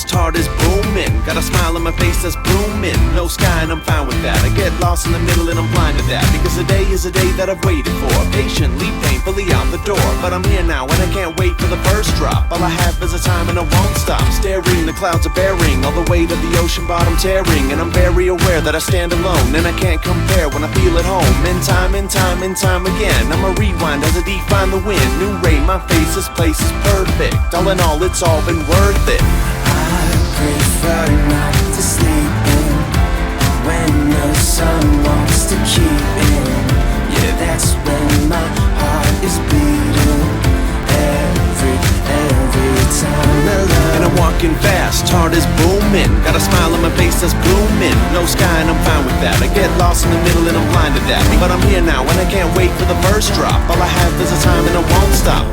fast, heart is booming. Got a smile on my face that's blooming. No sky and I'm fine with that. I get lost in the middle and I'm blind to that. Because the day is a day that I've waited for. Patiently, painfully out the door. But I'm here now and I can't wait for the first drop. All I have is a time and I won't stop. Staring, the clouds are bearing all the weight of the ocean bottom tearing. And I'm very aware that I stand alone and I can't compare when I feel at home. In time again, I'ma rewind as I define the wind. New rain, my face, this place is perfect. All in all, it's all been worth it. I prefer not to sleep in when the sun wants to keep in. Yeah, that's when my heart is beating every time alone. And I'm walking fast, heart is booming. Got a smile on my face that's blooming. No sky and I'm fine with that. I get lost in the middle and I'm blind to that. But I'm here now and I can't wait for the first drop. All I have is a time and I won't stop.